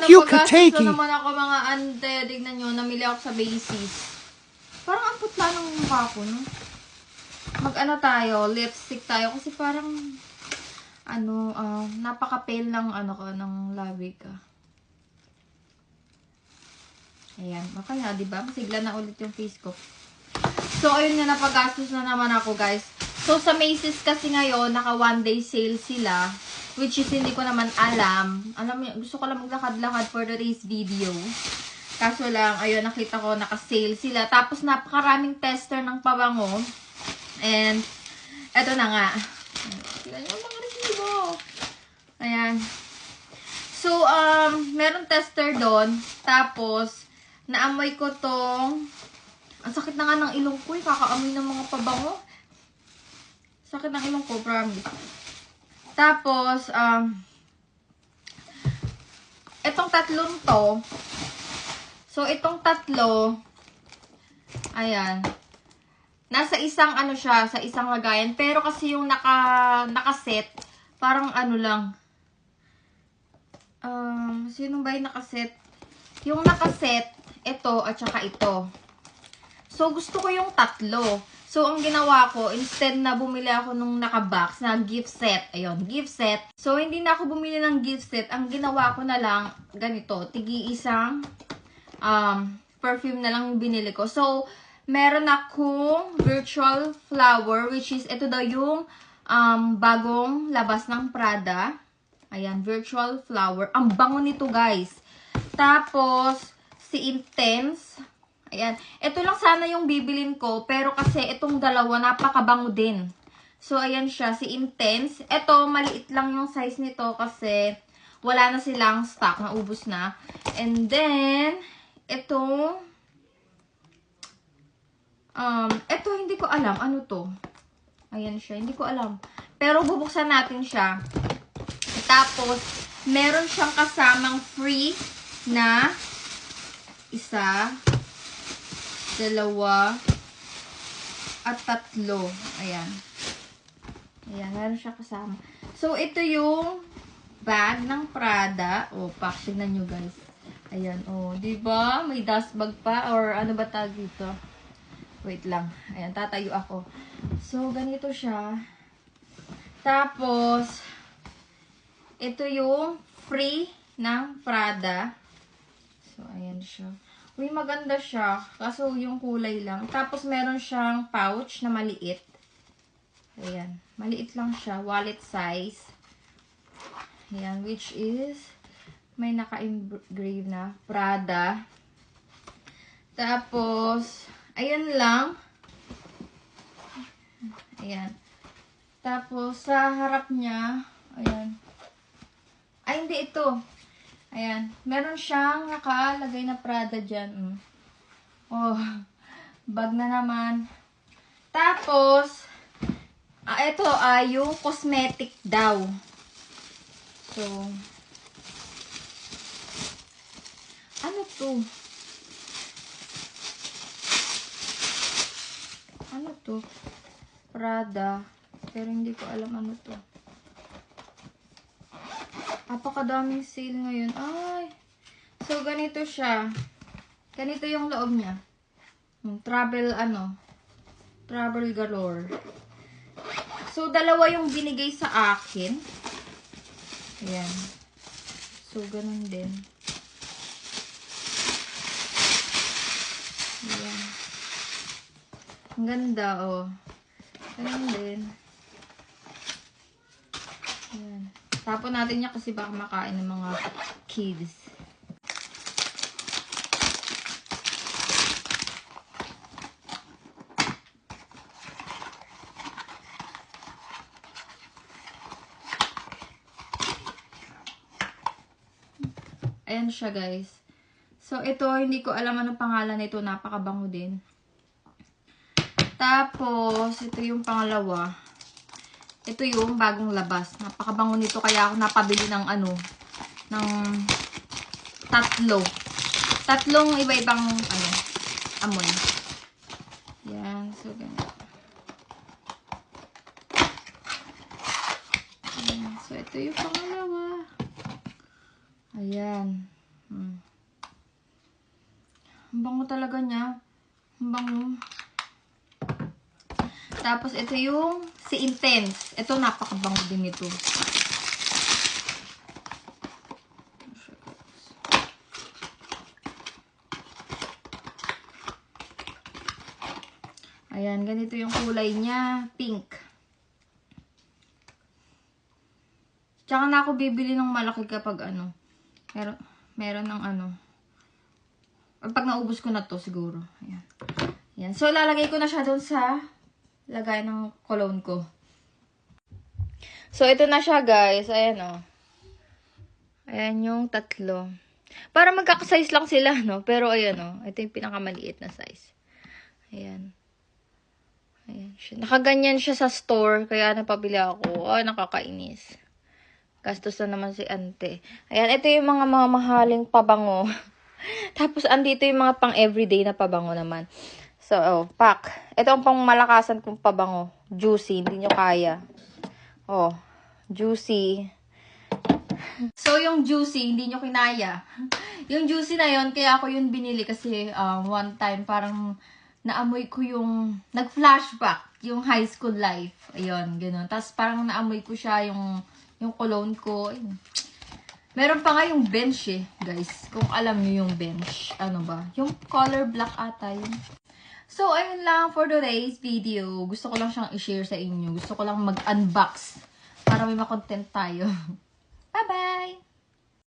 if you could take it. naman ako mga ante. Tignan nyo, namili ako sa Macy's. Parang ang putla ng mukha ko, no? Mag-ano tayo, lipstick tayo. Kasi parang, napaka-pale ng, ng labi ka. Ayan. Baka nga, diba? Masigla na ulit yung face ko. So, ayun nga, napagastos na naman ako, guys. So, sa Macy's kasi ngayon, naka 1-day sale sila. Which is, hindi ko naman alam. Gusto ko lang maglakad-lakad for today's video. Kaso lang, ayun, nakita ko, naka-sale sila. Tapos, napakaraming tester ng pabango. And, eto na nga. Sila yung mga resibo. Ayan. So, meron tester doon. Tapos, naamoy ko tong, ang sakit na nga ng ilong ko, kakaamoy ng mga pabango. Sakit ng ilong ko, promise. Tapos, itong tatlong to, so, itong tatlo, ayan, nasa isang siya, sa isang lagayan. Pero kasi yung nakaset, parang lang, sino ba yung nakaset? Yung nakaset, ito at saka ito. So, gusto ko yung tatlo. So, ang ginawa ko, instead na bumili ako nung naka-box na gift set. Ayun, gift set. So, hindi na ako bumili ng gift set. Ang ginawa ko na lang, ganito, tigi-isang perfume na lang yung binili ko. So, meron akong virtual flower, which is, ito daw yung bagong labas ng Prada. Ayan, virtual flower. Ang bango nito, guys. Tapos, si Intense. Ayan. Ito lang sana yung bibilin ko. Pero kasi itong dalawa, napakabango din. So, ayan siya. Si Intense. Ito, maliit lang yung size nito kasi wala na silang stock. Naubos na. And then, ito, hindi ko alam. Ano to? Ayan siya. Hindi ko alam. Pero bubuksan natin siya. Tapos, meron siyang kasamang free na isa, dalawa, at tatlo. Ayan. Ayan, meron siya kasama. So, ito yung bag ng Prada. O, tignan nyo, guys. Ayan, diba? May dust bag pa. Or, ano ba tawag dito? Wait lang. Ayan, tatayo ako. So, ganito siya. Tapos, ito yung free ng Prada. So, ayan siya. Uy, maganda siya. Kaso yung kulay lang. Tapos, meron siyang pouch na maliit. Ayan. Maliit lang siya. Wallet size. Ayan. Which is, may naka-engrave na Prada. Tapos, ayan lang. Ayan. Tapos, sa harap niya, ayan. Ay, hindi ito. Ayan. Meron siyang nakalagay na Prada dyan. Oh, bag na naman. Tapos, ito ay yung cosmetic daw. So, ano to? Ano to? Prada. Pero hindi ko alam ano to. Apakadaming sale ngayon. Ay. So, ganito siya. Ganito yung loob niya. Travel galore. So, dalawa yung binigay sa akin. Ayan. So, ganun din. Ayan. Ang ganda, ganun din. Ayan. Tapon natin niya kasi baka makain ng mga kids. Ayan siya, guys. So, ito, hindi ko alam anong pangalan nito. Napakabango din. Tapos, ito yung pangalawa. Ito yung bagong labas. Napakabango nito. Kaya ako napabili ng ng tatlo. Tatlong iba-ibang, amoy. Yan. So, ganyan. Ayan. So, ito yung pangalawa. Ayan. Ang bango talaga niya. Ang bango. Tapos, ito yung si Intense. Ito, napakabango din ito. Ayan, ganito yung kulay niya. Pink. Tsaka na ako bibili ng malaki kapag ano. Meron ng ano. Or pag naubos ko na to siguro. Ayan. Ayan. So, lalagay ko na siya doon sa lagay ng cologne ko. So, ito na siya, guys. Ayan, o. Ayan yung tatlo. Para magkakasize lang sila, no? Pero, ayan, o. Ito yung pinakamaliit na size. Ayan. Ayan siya. Nakaganyan siya sa store. Kaya napabili ako. Oh, nakakainis. Gastos na naman si ante. Ayan, ito yung mga mamahaling pabango. Tapos, andito yung mga pang everyday na pabango naman. So, oh, pack. Ito ang pang malakasan kong pabango. Juicy. Hindi nyo kaya. Oh, juicy. So, yung juicy, hindi nyo kinaya. Yung juicy na yon kaya ako yun binili kasi one time parang naamoy ko yung nag-flashback yung high school life. Ayun, gano'n. Tapos parang naamoy ko siya yung cologne ko. Ayun. Meron pa nga yung bench eh, guys. Kung alam nyo yung bench. Ano ba? Yung color black ata yun. So, ayun lang for today's video. Gusto ko lang siyang i-share sa inyo. Gusto ko lang mag-unbox para may makontent tayo. Bye-bye!